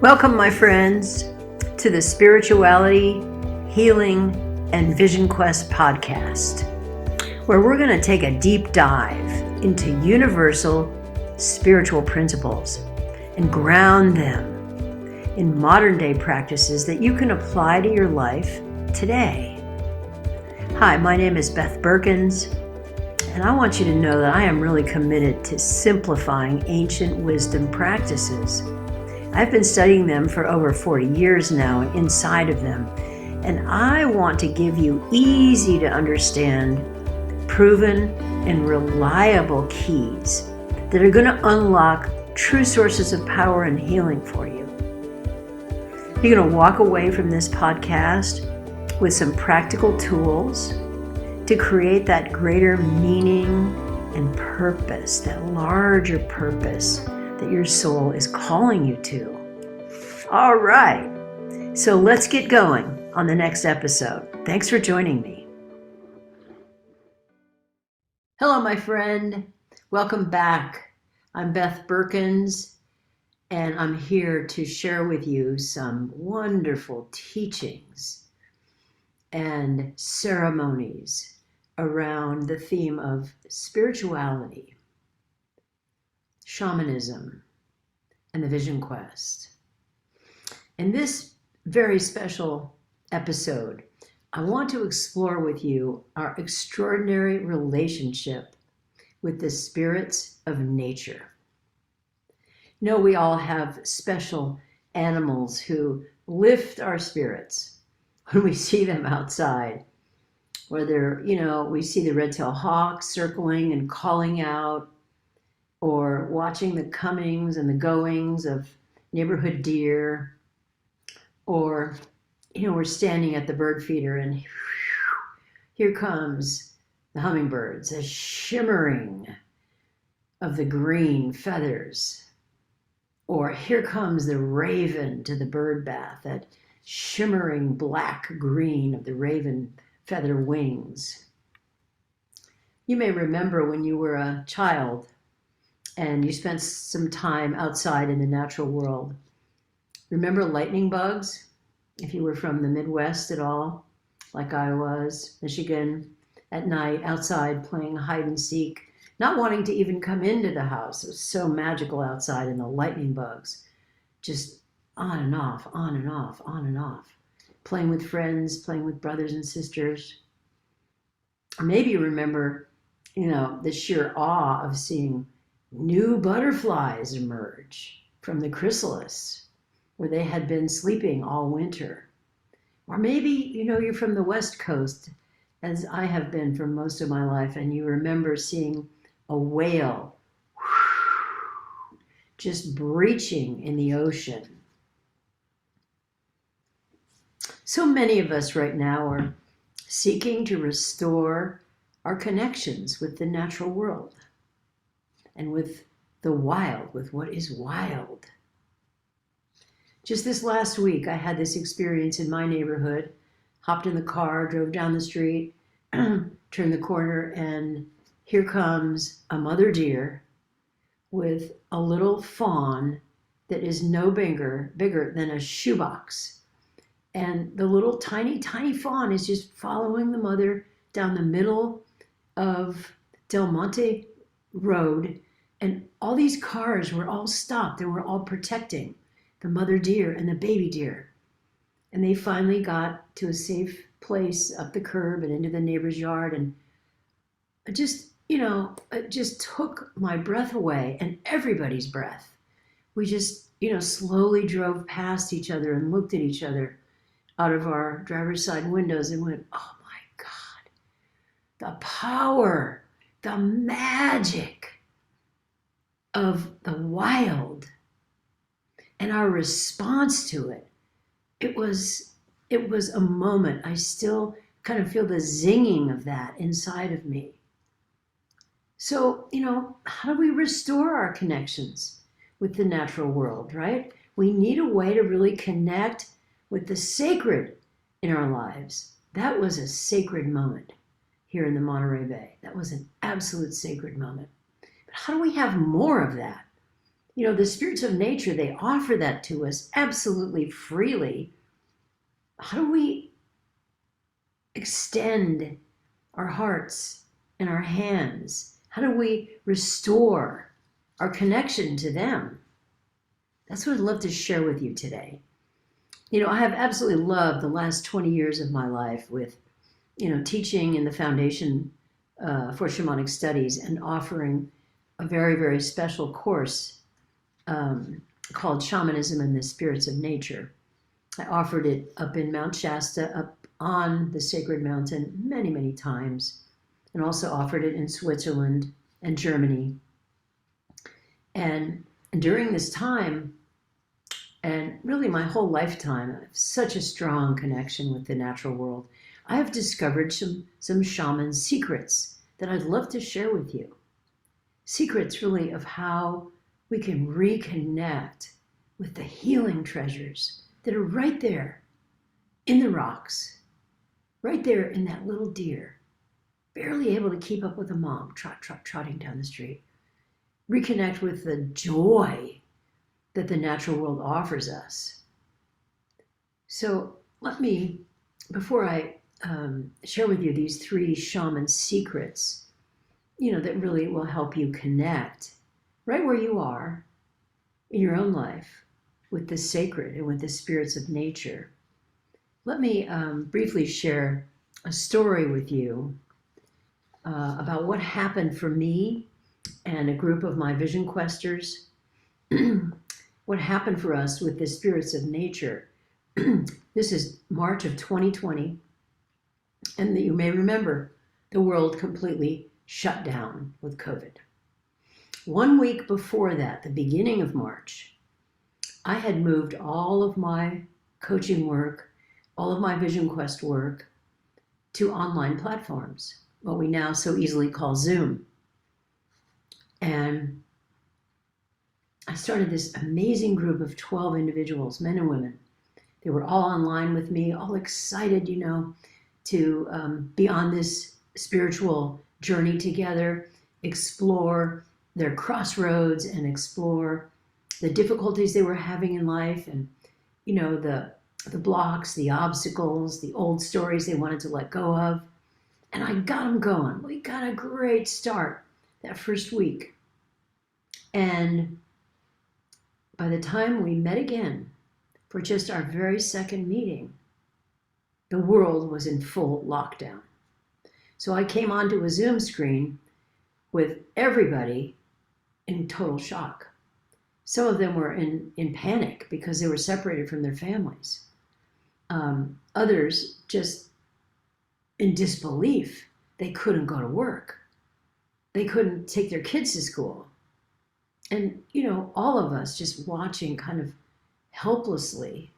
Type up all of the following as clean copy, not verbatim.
Welcome, my friends, to the Spirituality, Healing, and Vision Quest podcast, where we're going to take a deep dive into universal spiritual principles and ground them in modern day practices that you can apply to your life today. Hi, my name is Beth Berkins, and I want you to know that I am really committed to simplifying ancient wisdom practices. I've been studying them for over 40 years now and inside of them, and I want to give you easy to understand, proven, and reliable keys that are going to unlock true sources of power and healing for you. You're going to walk away from this podcast with some practical tools to create that greater meaning and purpose, that larger purpose that your soul is calling you to. All right, so let's get going on the next episode. Thanks for joining me. Hello, my friend. Welcome back. I'm Beth Berkins, and I'm here to share with you some wonderful teachings and ceremonies around the theme of spirituality, shamanism, and the vision quest. In this very special episode, I want to explore with you our extraordinary relationship with the spirits of nature. You know, we all have special animals who lift our spirits when we see them outside. Whether, we see the red-tailed hawk circling and calling out, or watching the comings and the goings of neighborhood deer, or, we're standing at the bird feeder and here comes the hummingbirds, a shimmering of the green feathers. Or here comes the raven to the bird bath, that shimmering black green of the raven feather wings. You may remember when you were a child and you spent some time outside in the natural world. Remember lightning bugs? If you were from the Midwest at all, like I was, Michigan, at night outside playing hide and seek, not wanting to even come into the house. It was so magical outside, and the lightning bugs just on and off, on and off, on and off. Playing with friends, playing with brothers and sisters. Or maybe you remember, the sheer awe of seeing new butterflies emerge from the chrysalis where they had been sleeping all winter. Or maybe, you're from the West Coast, as I have been for most of my life, and you remember seeing a whale just breaching in the ocean. So many of us right now are seeking to restore our connections with the natural world and with the wild, with what is wild. Just this last week, I had this experience in my neighborhood, hopped in the car, drove down the street, turned the corner, and here comes a mother deer with a little fawn that is no bigger than a shoebox. And the little tiny, tiny fawn is just following the mother down the middle of Del Monte Road. And all these cars were all stopped and were all protecting the mother deer and the baby deer. And they finally got to a safe place up the curb and into the neighbor's yard. And it just took my breath away and everybody's breath. We just, slowly drove past each other and looked at each other out of our driver's side windows and went, oh my God, the power, the magic of the wild and our response to it. It was a moment. I still kind of feel the zinging of that inside of me. So, how do we restore our connections with the natural world, right? We need a way to really connect with the sacred in our lives. That was a sacred moment here in the Monterey Bay. That was an absolute sacred moment. But how do we have more of that You know, the spirits of nature, they offer that to us absolutely freely. How do we extend our hearts and our hands? How do we restore our connection to them? That's what I'd love to share with you today. You know, I have absolutely loved the last 20 years of my life with, teaching in the Foundation for Shamanic Studies and offering a very, very special course called Shamanism and the Spirits of Nature. I offered it up in Mount Shasta, up on the sacred mountain many, many times, and also offered it in Switzerland and Germany. And during this time, and really my whole lifetime, I have such a strong connection with the natural world. I have discovered some shaman secrets that I'd love to share with you. Secrets really of how we can reconnect with the healing treasures that are right there in the rocks, right there in that little deer, barely able to keep up with the mom, trotting down the street. Reconnect with the joy that the natural world offers us. So let me, before I share with you these 3 shaman secrets, that really will help you connect right where you are in your own life with the sacred and with the spirits of nature. Let me briefly share a story with you about what happened for me and a group of my vision questers. What happened for us with the spirits of nature. This is March of 2020, and you may remember the world completely shut down with COVID. 1 week before that, the beginning of March, I had moved all of my coaching work, all of my Vision Quest work to online platforms, what we now so easily call Zoom. And I started this amazing group of 12 individuals, men and women. They were all online with me, all excited, to be on this spiritual journey together, explore their crossroads and explore the difficulties they were having in life and, the blocks, the obstacles, the old stories they wanted to let go of. And I got them going. We got a great start that first week. And by the time we met again for just our very second meeting, the world was in full lockdown. So I came onto a Zoom screen with everybody in total shock. Some of them were in panic because they were separated from their families. Others just in disbelief. They couldn't go to work. They couldn't take their kids to school. And, all of us just watching kind of helplessly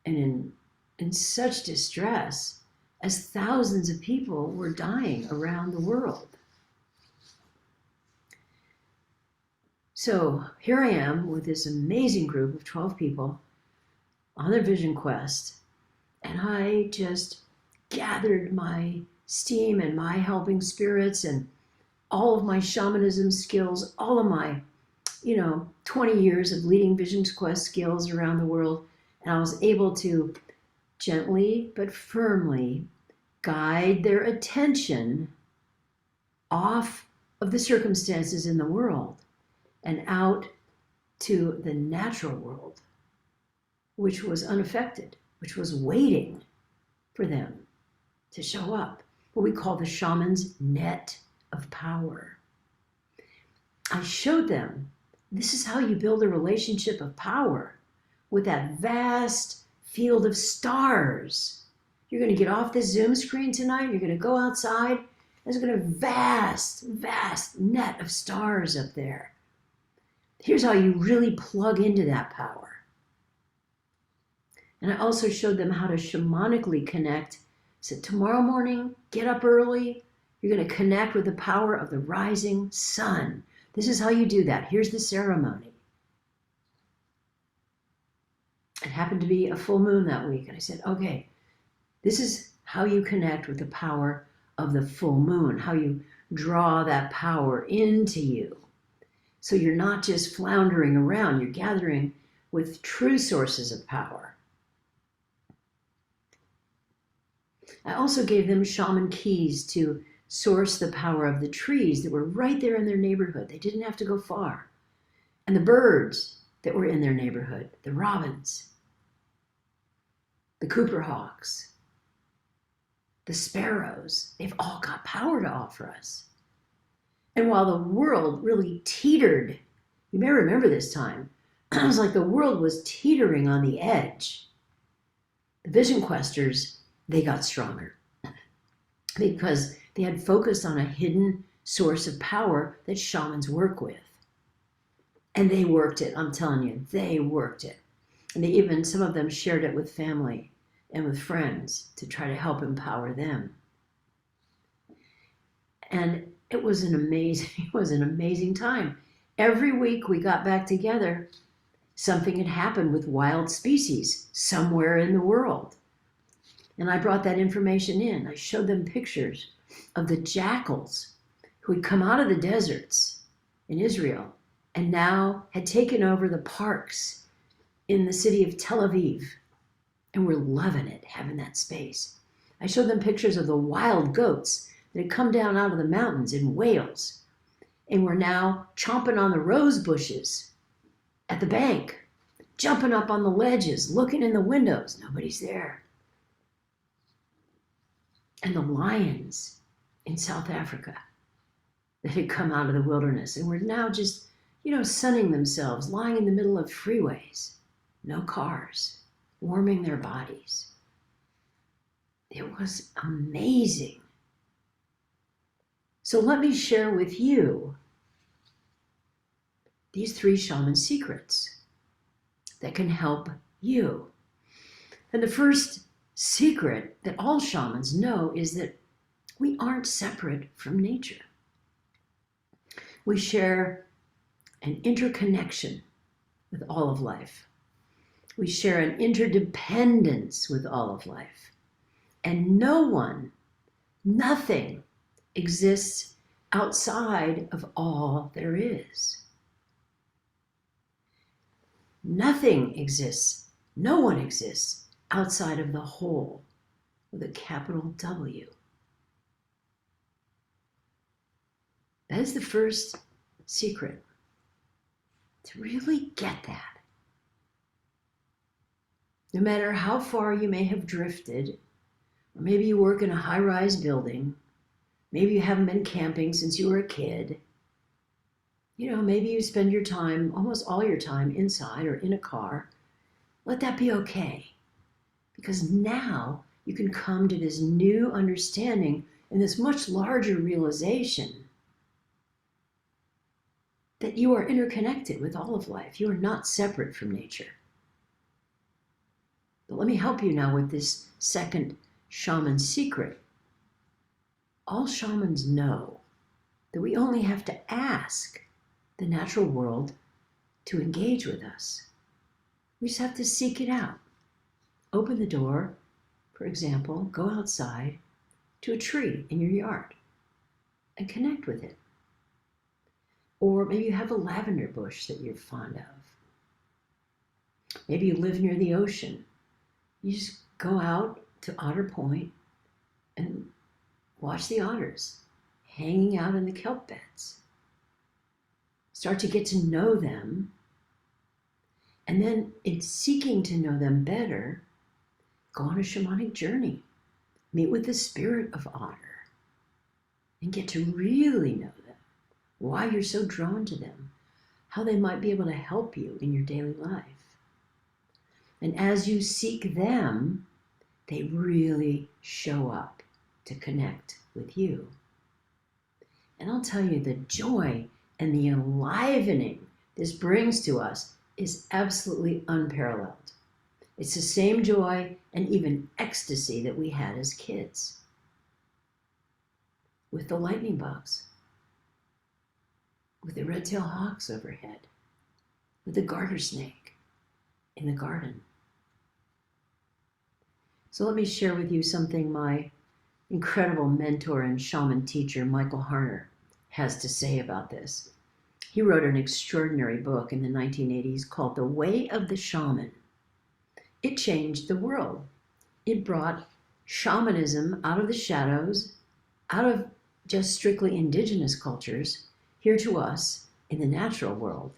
and in such distress as thousands of people were dying around the world. So here I am with this amazing group of 12 people on their vision quest, and I just gathered my steam and my helping spirits and all of my shamanism skills, all of my 20 years of leading Vision Quest skills around the world, and I was able to gently but firmly guide their attention off of the circumstances in the world and out to the natural world, which was unaffected, which was waiting for them to show up, what we call the shaman's net of power. I showed them this is how you build a relationship of power with that vast field of stars. You're going to get off this Zoom screen tonight. You're going to go outside. There's going to be a vast, vast net of stars up there. Here's how you really plug into that power. And I also showed them how to shamanically connect. So tomorrow morning, get up early. You're going to connect with the power of the rising sun. This is how you do that. Here's the ceremony. It happened to be a full moon that week. And I said, okay, this is how you connect with the power of the full moon, how you draw that power into you. So you're not just floundering around, you're gathering with true sources of power. I also gave them shaman keys to source the power of the trees that were right there in their neighborhood. They didn't have to go far. And the birds that were in their neighborhood, the robins, the Cooper hawks, the sparrows, they've all got power to offer us. And while the world really teetered, you may remember this time, it was like the world was teetering on the edge. The vision questers, they got stronger because they had focused on a hidden source of power that shamans work with. And they worked it, I'm telling you, they worked it. And they even, some of them shared it with family and with friends to try to help empower them. And it was an amazing time. Every week we got back together, something had happened with wild species somewhere in the world. And I brought that information in. I showed them pictures of the jackals who had come out of the deserts in Israel and now had taken over the parks in the city of Tel Aviv. And we're loving it, having that space. I showed them pictures of the wild goats that had come down out of the mountains in Wales and were now chomping on the rose bushes at the bank, jumping up on the ledges, looking in the windows. Nobody's there. And the lions in South Africa that had come out of the wilderness and were now just, sunning themselves, lying in the middle of freeways, no cars, warming their bodies. It was amazing. So let me share with you these 3 shaman secrets that can help you. And the first secret that all shamans know is that we aren't separate from nature. We share an interconnection with all of life. We share an interdependence with all of life. And nothing exists outside of all there is. Nothing exists, no one exists outside of the whole with a capital W. That is the first secret, to really get that. No matter how far you may have drifted, or maybe you work in a high-rise building, maybe you haven't been camping since you were a kid, maybe you spend your time, almost all your time, inside or in a car. Let that be okay. Because now you can come to this new understanding and this much larger realization that you are interconnected with all of life. You are not separate from nature. But let me help you now with this second shaman secret. All shamans know that we only have to ask the natural world to engage with us. We just have to seek it out. Open the door, for example, go outside to a tree in your yard and connect with it. Or maybe you have a lavender bush that you're fond of. Maybe you live near the ocean. You just go out to Otter Point and watch the otters hanging out in the kelp beds. Start to get to know them. And then in seeking to know them better, go on a shamanic journey. Meet with the spirit of otter and get to really know them, why you're so drawn to them, how they might be able to help you in your daily life. And as you seek them, they really show up to connect with you. And I'll tell you, the joy and the enlivening this brings to us is absolutely unparalleled. It's the same joy and even ecstasy that we had as kids with the lightning bugs, with the red-tailed hawks overhead, with the garter snake in the garden. So let me share with you something my incredible mentor and shaman teacher, Michael Harner, has to say about this. He wrote an extraordinary book in the 1980s called The Way of the Shaman. It changed the world. It brought shamanism out of the shadows, out of just strictly indigenous cultures, here to us in the natural world.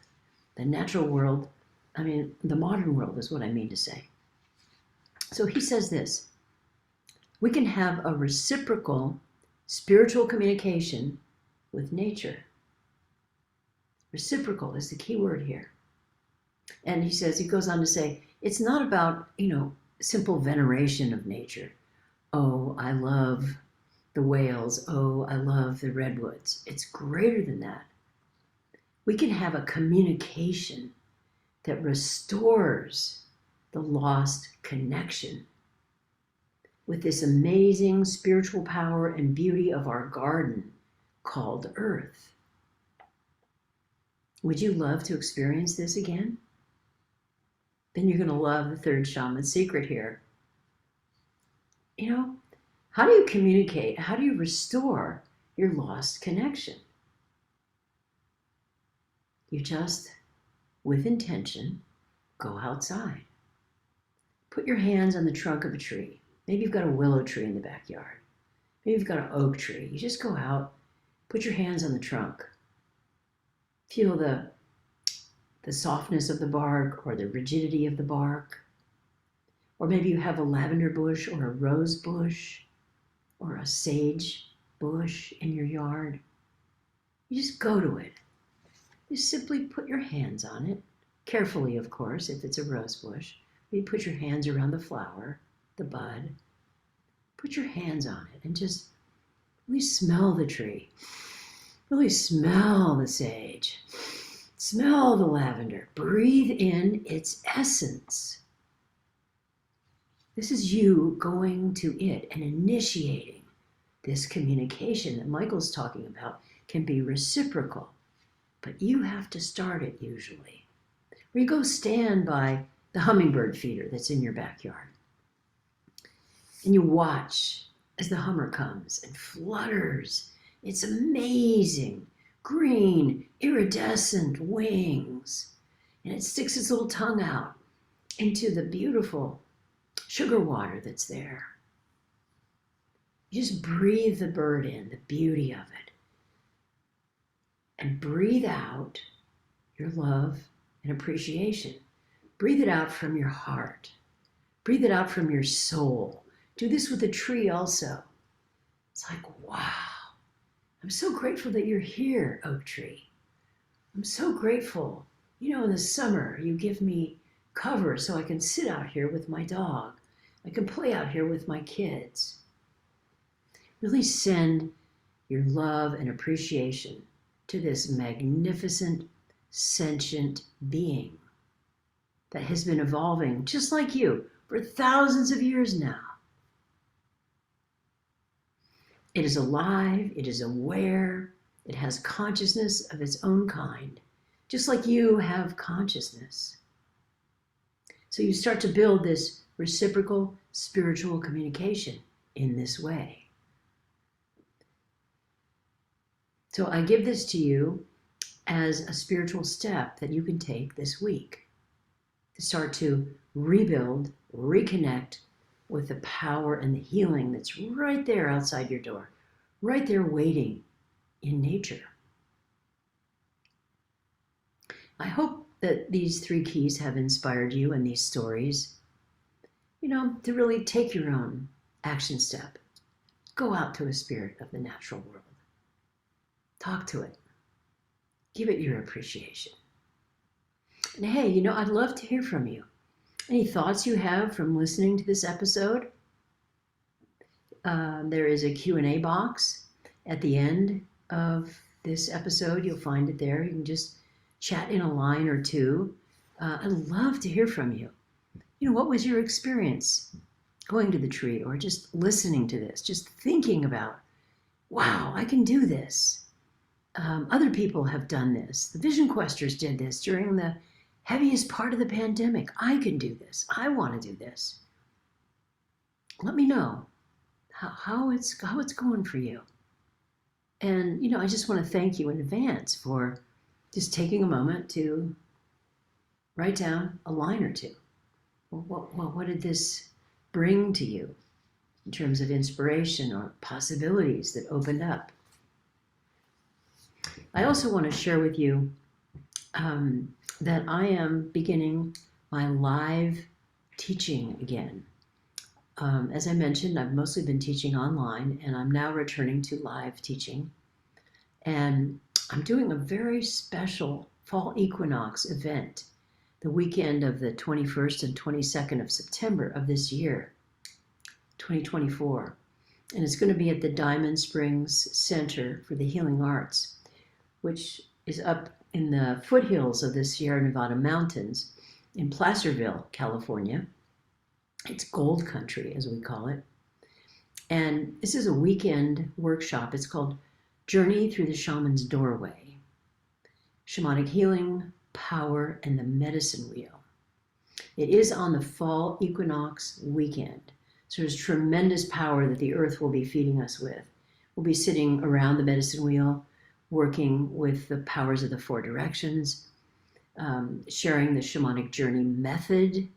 The natural world, the modern world is what I mean to say. So he says this: we can have a reciprocal spiritual communication with nature. Reciprocal is the key word here. And he goes on to say, it's not about, simple veneration of nature. Oh, I love the whales. Oh, I love the redwoods. It's greater than that. We can have a communication that restores the lost connection with this amazing spiritual power and beauty of our garden called Earth. Would you love to experience this again? Then you're going to love the third shaman secret here. How do you communicate? How do you restore your lost connection? You just, with intention, go outside. Put your hands on the trunk of a tree. Maybe you've got a willow tree in the backyard. Maybe you've got an oak tree. You just go out, put your hands on the trunk. Feel the softness of the bark or the rigidity of the bark. Or maybe you have a lavender bush or a rose bush or a sage bush in your yard. You just go to it. You simply put your hands on it, carefully, of course, if it's a rose bush. You put your hands around the flower, the bud. Put your hands on it and just really smell the tree. Really smell the sage. Smell the lavender. Breathe in its essence. This is you going to it and initiating this communication that Michael's talking about. Can be reciprocal, but you have to start it usually. Or you go stand by the hummingbird feeder that's in your backyard and you watch as the hummer comes and flutters its amazing green iridescent wings, and it sticks its little tongue out into the beautiful sugar water that's there. You just breathe the bird in, the beauty of it, and breathe out your love and appreciation. Breathe it out from your heart. Breathe it out from your soul. Do this with the tree also. It's like, wow, I'm so grateful that you're here, oak tree. I'm so grateful. In the summer, you give me cover so I can sit out here with my dog. I can play out here with my kids. Really send your love and appreciation to this magnificent, sentient being that has been evolving just like you for thousands of years now. It is alive, it is aware, it has consciousness of its own kind, just like you have consciousness. So you start to build this reciprocal spiritual communication in this way. So I give this to you as a spiritual step that you can take this week to start to rebuild, reconnect with the power and the healing that's right there outside your door, right there waiting in nature. I hope that these 3 keys have inspired you and these stories, to really take your own action step. Go out to a spirit of the natural world. Talk to it. Give it your appreciation. And hey, I'd love to hear from you. Any thoughts you have from listening to this episode? There is a Q&A box at the end of this episode. You'll find it there. You can just chat in a line or two. I'd love to hear from you. What was your experience going to the tree or just listening to this, just thinking about, wow, I can do this. Other people have done this. The Vision Questers did this during the heaviest part of the pandemic. I can do this. I want to do this. Let me know how it's going for you. And, I just want to thank you in advance for just taking a moment to write down a line or two. What did this bring to you in terms of inspiration or possibilities that opened up? I also want to share with you that I am beginning my live teaching again. As I mentioned, I've mostly been teaching online, and I'm now returning to live teaching. And I'm doing a very special fall equinox event the weekend of the 21st and 22nd of September of this year, 2024. And it's going to be at the Diamond Springs Center for the Healing Arts, which is up in the foothills of the Sierra Nevada mountains in Placerville, California. It's gold country, as we call it. And this is a weekend workshop. It's called Journey Through the Shaman's Doorway, Shamanic Healing, Power, and the Medicine Wheel. It is on the fall equinox weekend. So there's tremendous power that the earth will be feeding us with. We'll be sitting around the medicine wheel, working with the powers of the four directions, sharing the shamanic journey method,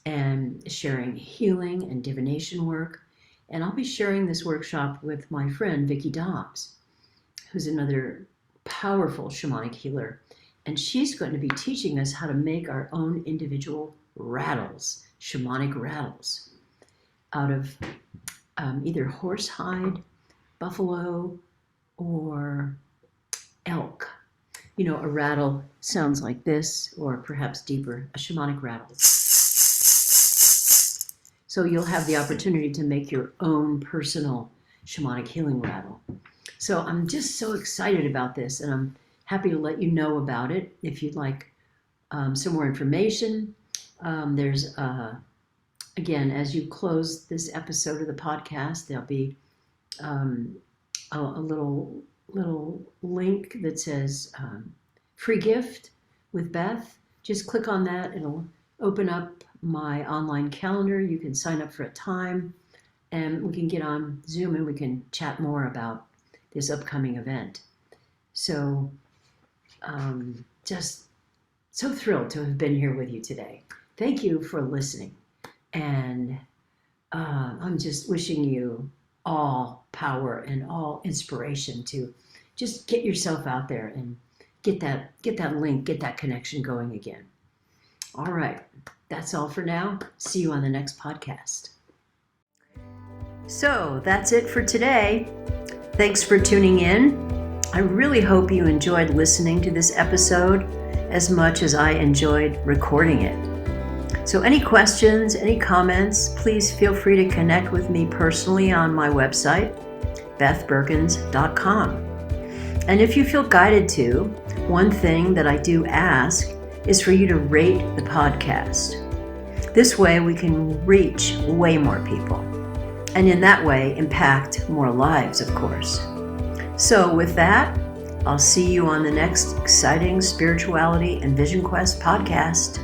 and sharing healing and divination work. And I'll be sharing this workshop with my friend Vicki Dobbs, who's another powerful shamanic healer. And she's going to be teaching us how to make our own individual rattles, shamanic rattles, out of either horsehide, buffalo, or elk. You know, a rattle sounds like this, or perhaps deeper, a shamanic rattle. So you'll have the opportunity to make your own personal shamanic healing rattle. So I'm just so excited about this, and I'm happy to let you know about it. If you'd like some more information, there's, again, as you close this episode of the podcast, there'll be a little link that says free gift with Beth. Just click on that. It'll open up my online calendar. You can sign up for a time, and we can get on Zoom and we can chat more about this upcoming event. So just so thrilled to have been here with you today. Thank you for listening. And I'm just wishing you all power and all inspiration to just get yourself out there and get that link, get that connection going again. All right, that's all for now. See you on the next podcast. So that's it for today. Thanks for tuning in. I really hope you enjoyed listening to this episode as much as I enjoyed recording it. So any questions, any comments, please feel free to connect with me personally on my website, bethberkins.com. And if you feel guided to, one thing that I do ask is for you to rate the podcast. This way we can reach way more people, and in that way impact more lives, of course. So with that, I'll see you on the next exciting Spirituality and Vision Quest podcast.